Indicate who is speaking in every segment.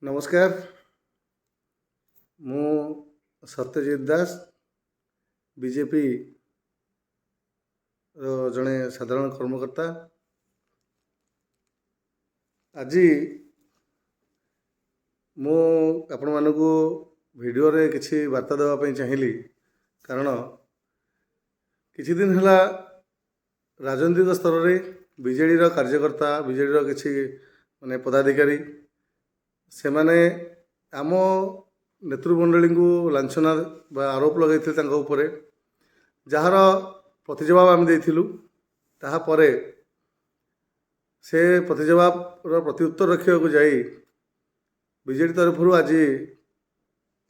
Speaker 1: नमस्कार। मु सत्यजित दास बीजेपी जड़े साधारण कर्मकर्ता। आज मु आपण मानक वीडियो रे किसी वार्ता देवाई चाहिए कारण किछि दिन है राजनीतिक स्तर में बीजेडी कार्यकर्ता बीजेडी किसी माने पदाधिकारी से माने आम नेतृमंडली को लाछना आरोप लगे जार प्रतिजवाब आम देथिलु ताहापर से प्रतिजवाब प्रत्युत्तर रखा जाई बीजेडी तरफ आज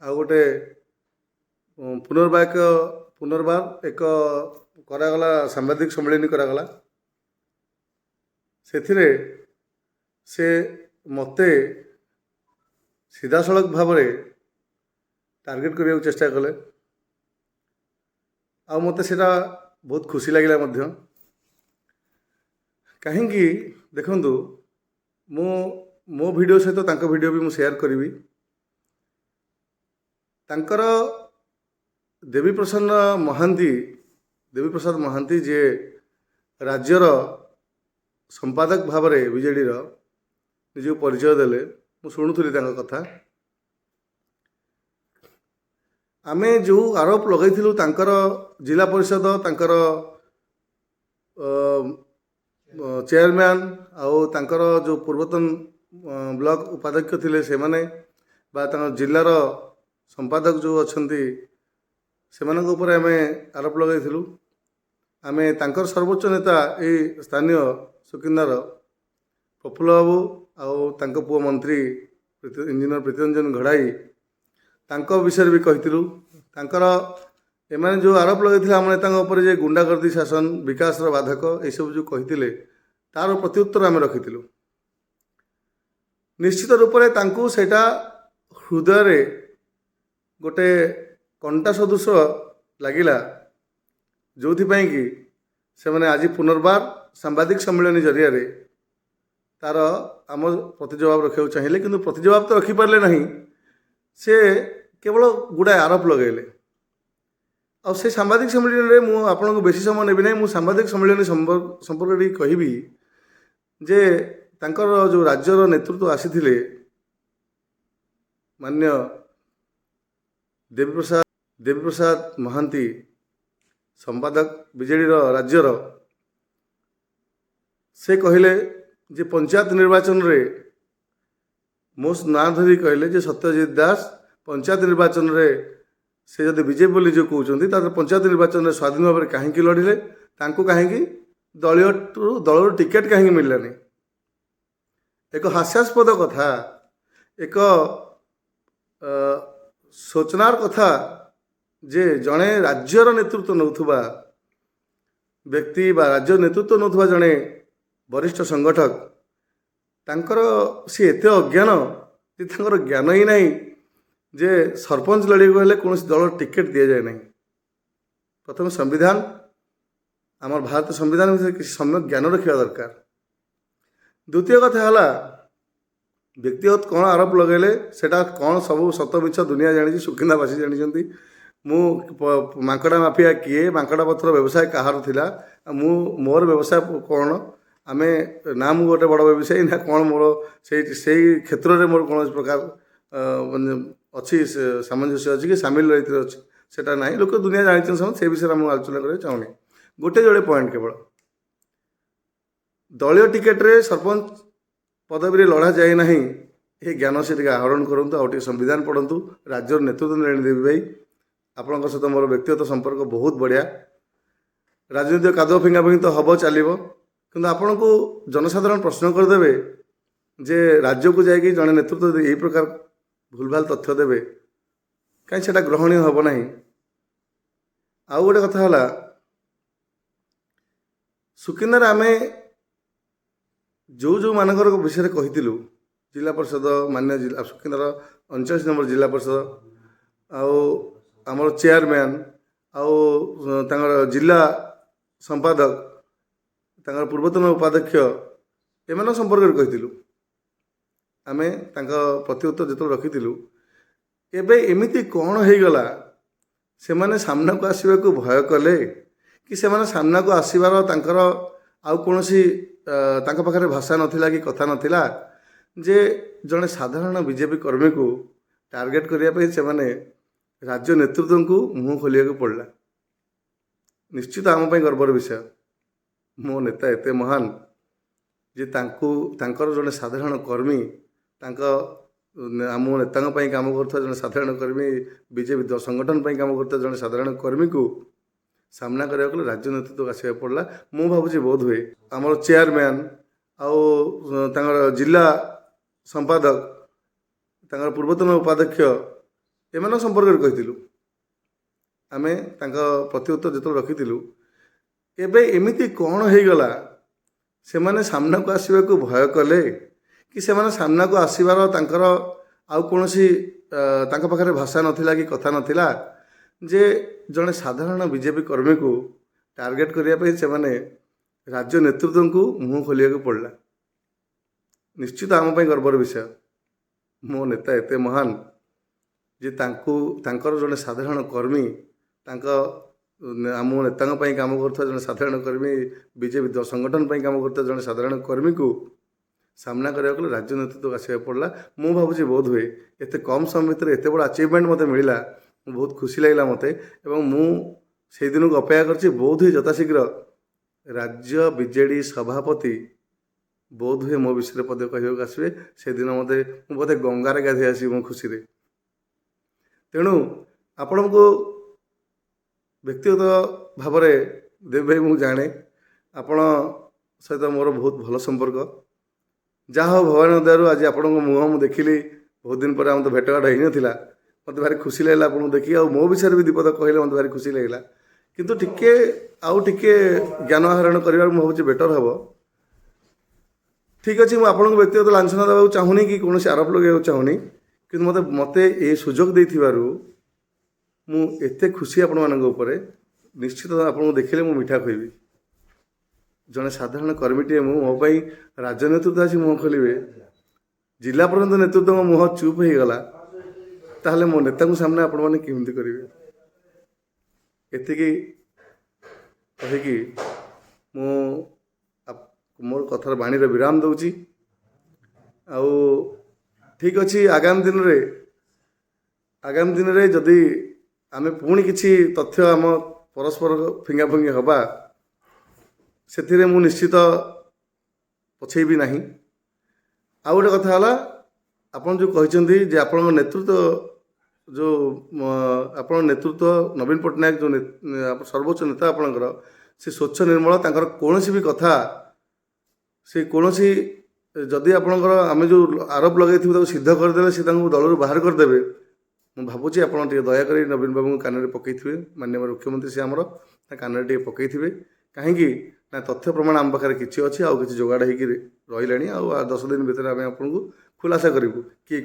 Speaker 1: आ गोटे पुनर्बार एक करागला सांबादिक सम्मेलन करागला से मते सीधा सड़क भाव टार्गेट करने को चेष्टा कले आ मते सेटा बहुत खुशी लगिला मध्य कहीं देखंतु मो वीडियो सहित तांको वीडियो भी मु शेयर करी तांकर देवीप्रसाद महांती जे राज्यर संपादक भाव में बीजेडी निज परिचय देले मु शुणुली कथा आमे जो आरोप लगैथिलु तांकर जिला परिषद तांकर चेयरमैन आउ तांकर जो पूर्वतन ब्लॉक उपाध्यक्ष थिले से माने बा तांकर जिल्लार संपादक जो अछंती सेमानक ऊपर आमे आरोप लगैथिलु। आमे तांकर सर्वोच्च नेता ए स्थानीय सुकिंदार प्रफुल्ल बाबू आउ तांको पुओ मंत्री इंजीनियर प्रीतिरंजन घड़ाई तांको विषय भी कहिथिलु। तांकर एमाने जो आरोप लगे आम नेता जे गुंडागर्दी शासन विकास बाधक ये सब जो कही तार प्रत्युत्तर आम रखी निश्चित रूप से तांको सेटा हृदय रे गोटे कंटा सदृश लगिला जो कि से माने आज पुनर्बार सांबादिक सम्मेलन जरिया तार आम प्रतिजवाब रखा चाहिए किंतु प्रतिजवाब तो रखिपारे ना से केवल गुड़ाए आरोप लगेले आ से सांबादिक सम्मेलन में मुझे आपन को बेसी समय नेबी ना मुझे सांबादिक सम्मेलन संपर्क कहबी जे तांकर जो राज्यर नेतृत्व आसीथिले मान्य देवीप्रसाद महांती संपादक बीजेडी राज्यर से कहले जे पंचायत निर्वाचन रे मो ना धरी कहले जे सत्यजित दास पंचायत निर्वाचन रे से जब बीजेपी बोली जो कहते पंचायत निर्वाचन में स्वाधीन भाव में कहीं लड़िले कहीं दल टिकेट कहीं मिललानी एक हास्यास्पद कथा एक सोचनार कथा जे जड़े राज्यर नेतृत्व नौथुबा व्यक्ति बा राज्य नेतृत्व नौथुबा जड़े वरिष्ठ संगठक तांकर सी एते अज्ञान जे तांकर ज्ञान ही नहीं जे सरपंच लड़े हेले कौन दल टिकेट दि जाए ना। प्रथम संविधान आम भारत संविधान विषय किसी सम्यक ज्ञान रखा दरकार। द्वितीय कथा है व्यक्तिगत कौन आरोप लगेले सेटा कौन सब सत मिछ दुनिया जानी सुकिंदावासी जानी मु मांकड़ा माफिया किए मांकड़ा पथर व्यवसाय कहार थिला मु मोर व्यवसाय कौन आमे ना मु गोटे बड़ व्यवसायी ना कौन मोर से क्षेत्र में मोर कौन प्रकार अच्छी सामंजस्य अच्छी कि सामिल रही अच्छी सेटा ना लोक दुनिया जानी से विषय में आलोचना करने चाहूनी गोटे जोड़े पॉइंट केवल दलीय टिकेट रे सरपंच पदवी लड़ा जाए ना ये ज्ञान से आहरण करूँ आउ संविधान पढ़ु राज्य नेतृत्व देवी भाई आपण सहित मोर व्यक्तिगत संपर्क बहुत बढ़िया राजनीति कादुआ फिंगा फिंगी तो हम चलो कि आपण को जनसाधारण प्रश्न करदे जे राज्य को जाकि जड़े नेतृत्व यही प्रकार भूलभाल तथ्य देवे कहीं से ग्रहणीय हम ना। आउ गोटे कथा है सुकिंदार आमे जो जो मानकर विषय कही जिला परिषद मान्य जिला सुकिंदार 39 नंबर जिला परिषद आउ आमर चेयरमैन आउ जिला संपादक पूर्वतन उपाध्यक्ष एम संपर्क कही ଆମେ ତାଙ୍କ ପ୍ରତି ଉତ୍ତର ଯେତେବେଳେ ରଖିଥିଲୁ, ଏବେ ଏମିତି କ'ଣ ହେଇଗଲା ସେମାନେ ସାମ୍ନାକୁ ଆସିବାକୁ ଭୟ କଲେ କି ସେମାନେ ସାମ୍ନାକୁ ଆସିବାର ତାଙ୍କର ଆଉ କୌଣସି ତାଙ୍କ ପାଖରେ ଭାଷା ନଥିଲା କି କଥା ନଥିଲା ଯେ ଜଣେ ସାଧାରଣ ବିଜେପି କର୍ମୀକୁ ଟାର୍ଗେଟ୍ କରିବା ପାଇଁ ସେମାନେ ରାଜ୍ୟ ନେତୃତ୍ୱଙ୍କୁ ମୁହଁ ଖୋଲିବାକୁ ପଡ଼ିଲା। ନିଶ୍ଚିତ ଆମ ପାଇଁ ଗର୍ବର ବିଷୟ। ମୋ ନେତା ଏତେ ମହାନ ଯେ ତାଙ୍କର ଜଣେ ସାଧାରଣ କର୍ମୀ ତାଙ୍କ ଆମ ନେତାଙ୍କ ପାଇଁ କାମ କରୁଥିବା ଜଣେ ସାଧାରଣ କର୍ମୀ ବିଜେପି ସଂଗଠନ ପାଇଁ କାମ କରୁଥିବା ଜଣେ ସାଧାରଣ କର୍ମୀକୁ ସାମ୍ନା କରିବାକୁ ହେଲେ ରାଜ୍ୟ ନେତୃତ୍ୱକୁ ଆସିବାକୁ ପଡ଼ିଲା। ମୁଁ ଭାବୁଛି ବୋଧ ହୁଏ ଆମର ଚେୟାରମ୍ୟାନ୍ ଆଉ ତାଙ୍କର ଜିଲ୍ଲା ସମ୍ପାଦକ ତାଙ୍କର ପୂର୍ବତନ ଉପାଧ୍ୟକ୍ଷ ଏମାନଙ୍କ ସମ୍ପର୍କରେ କହିଥିଲୁ। ଆମେ ତାଙ୍କ ପ୍ରତି ଉତ୍ତର ଯେତେବେଳେ ରଖିଥିଲୁ, ଏବେ ଏମିତି କ'ଣ ହେଇଗଲା ସେମାନେ ସାମ୍ନାକୁ ଆସିବାକୁ ଭୟ କଲେ କି ସେମାନେ ସାମ୍ନାକୁ ଆସିବାର ତାଙ୍କର ଆଉ କୌଣସି ତାଙ୍କ ପାଖରେ ଭାଷା ନଥିଲା କି କଥା ନଥିଲା ଯେ ଜଣେ ସାଧାରଣ ବିଜେପି କର୍ମୀକୁ ଟାର୍ଗେଟ୍ କରିବା ପାଇଁ ସେମାନେ ରାଜ୍ୟ ନେତୃତ୍ୱଙ୍କୁ ମୁହଁ ଖୋଲିବାକୁ ପଡ଼ିଲା। ନିଶ୍ଚିତ ଆମ ପାଇଁ ଗର୍ବର ବିଷୟ। ମୋ ନେତା ଏତେ ମହାନ ଯେ ତାଙ୍କର ଜଣେ ସାଧାରଣ କର୍ମୀ ତାଙ୍କ ଆମ ନେତାଙ୍କ ପାଇଁ କାମ କରୁଥିବା ଜଣେ ସାଧାରଣ କର୍ମୀ ବିଜେପି ସଂଗଠନ ପାଇଁ କାମ କରୁଥିବା ଜଣେ ସାଧାରଣ କର୍ମୀକୁ ସାମ୍ନା କରିବାକୁ ହେଲେ ରାଜ୍ୟ ନେତୃତ୍ୱକୁ ଆସିବାକୁ ପଡ଼ିଲା। ମୁଁ ଭାବୁଛି ବୋଧ ହୁଏ ଏତେ କମ୍ ସମୟ ଭିତରେ ଏତେ ବଡ଼ ଆଚିଭମେଣ୍ଟ ମୋତେ ମିଳିଲା, ମୁଁ ବହୁତ ଖୁସି ଲାଗିଲା ମୋତେ। ଏବଂ ମୁଁ ସେଇ ଦିନକୁ ଅପେକ୍ଷା କରିଛି। ବୋଧ ହୁଏ ଯଥାଶୀଘ୍ର ରାଜ୍ୟ ବିଜେଡ଼ି ସଭାପତି ବୋଧ ହୁଏ ମୋ ବିଷୟରେ ପଦେ କହିବାକୁ ଆସିବେ। ସେଦିନ ମୁଁ ବୋଧେ ଗଙ୍ଗାରେ ଗାଧୋଇ ଆସିବି ମୋ ଖୁସିରେ। ତେଣୁ ଆପଣଙ୍କୁ ବ୍ୟକ୍ତିଗତ ଭାବରେ ଦେବ ଭାଇ ମୁଁ ଜାଣେ, ଆପଣ ସହିତ ମୋର ବହୁତ ଭଲ ସମ୍ପର୍କ। ଯାହା ହଉ ଭଗବାନଙ୍କ ଦୟାରୁ ଆଜି ଆପଣଙ୍କ ମୁହଁ ମୁଁ ଦେଖିଲି। ବହୁତ ଦିନ ପରେ ଆମ ତ ଭେଟଘାଟ ହେଇନଥିଲା। ମୋତେ ଭାରି ଖୁସି ଲାଗିଲା ଆପଣଙ୍କୁ ଦେଖିକି। ଆଉ ମୋ ବିଷୟରେ ବି ଦୁଇପଦ କହିଲେ ମୋତେ ଭାରି ଖୁସି ଲାଗିଲା। କିନ୍ତୁ ଆଉ ଟିକେ ଜ୍ଞାନ ଆହରଣ କରିବାରୁ ମୁଁ ଭାବୁଛି ବେଟର୍ ହେବ। ଠିକ୍ ଅଛି, ମୁଁ ଆପଣଙ୍କୁ ବ୍ୟକ୍ତିଗତ ଲାଞ୍ଛନା ଦେବାକୁ ଚାହୁଁନି କି କୌଣସି ଆରୋପ ଲଗାଇବାକୁ ଚାହୁଁନି, କିନ୍ତୁ ମୋତେ ଏ ସୁଯୋଗ ଦେଇଥିବାରୁ ମୁଁ ଏତେ ଖୁସି ଆପଣମାନଙ୍କ ଉପରେ। ନିଶ୍ଚିତ ଆପଣଙ୍କୁ ଦେଖିଲେ ମୁଁ ମିଠା ଖୋଇବି। ଜଣେ ସାଧାରଣ କର୍ମୀଟିଏ ମୁଁ, ମୋ ପାଇଁ ରାଜ୍ୟ ନେତୃତ୍ୱ ଆସି ମୁହଁ ଖୋଲିବେ, ଜିଲ୍ଲା ପର୍ଯ୍ୟନ୍ତ ନେତୃତ୍ୱଙ୍କ ମୁହଁ ଚୁପ୍ ହେଇଗଲା, ତାହେଲେ ମୋ ନେତାଙ୍କ ସାମ୍ନା ଆପଣମାନେ କେମିତି କରିବେ? ଏତିକି କହିକି ମୁଁ ମୋର କଥାର ବାଣୀର ବିରାମ ଦେଉଛି। ଆଉ ଠିକ୍ ଅଛି, ଆଗାମୀ ଦିନରେ ଯଦି ଆମେ ପୁଣି କିଛି ତଥ୍ୟ ଆମ ପରସ୍ପର ଫିଙ୍ଗାଫିଙ୍ଗି ହେବା, ସେଥିରେ ମୁଁ ନିଶ୍ଚିତ ପଛେଇବି ନାହିଁ। ଆଉ ଗୋଟେ କଥା ହେଲା, ଆପଣ ଯେଉଁ କହିଛନ୍ତି ଯେ ଆପଣଙ୍କ ନେତୃତ୍ୱ ନବୀନ ପଟ୍ଟନାୟକ ଯେଉଁ ସର୍ବୋଚ୍ଚ ନେତା ଆପଣଙ୍କର, ସେ ସ୍ୱଚ୍ଛ ନିର୍ମଳ, ତାଙ୍କର କୌଣସି ବି କଥା ସେ କୌଣସି ଯଦି ଆପଣଙ୍କର ଆମେ ଯେଉଁ ଆରୋପ ଲଗାଇଥିବୁ ତାକୁ ସିଦ୍ଧ କରିଦେଲେ ସେ ତାଙ୍କୁ ଦଳରୁ ବାହାର କରିଦେବେ। ମୁଁ ଭାବୁଛି ଆପଣ ଟିକେ ଦୟାକରି ନବୀନ ବାବୁଙ୍କ କାନରେ ପକାଇଥିବେ। ମାନ୍ୟବର ମୁଖ୍ୟମନ୍ତ୍ରୀ ସେ ଆମର, ତା କାନରେ ଟିକେ ପକାଇଥିବେ। କାହିଁକି ନା ତଥ୍ୟ ପ୍ରମାଣ ଆମ ପାଖରେ କିଛି ଅଛି, ଆଉ କିଛି ଯୋଗାଡ଼ ହେଇକି ରହିଲାଣି। ଆଉ 10 ଦିନ ଭିତରେ ଆମେ ଆପଣଙ୍କୁ ଖୁଲାସା କରିବୁ କିଏ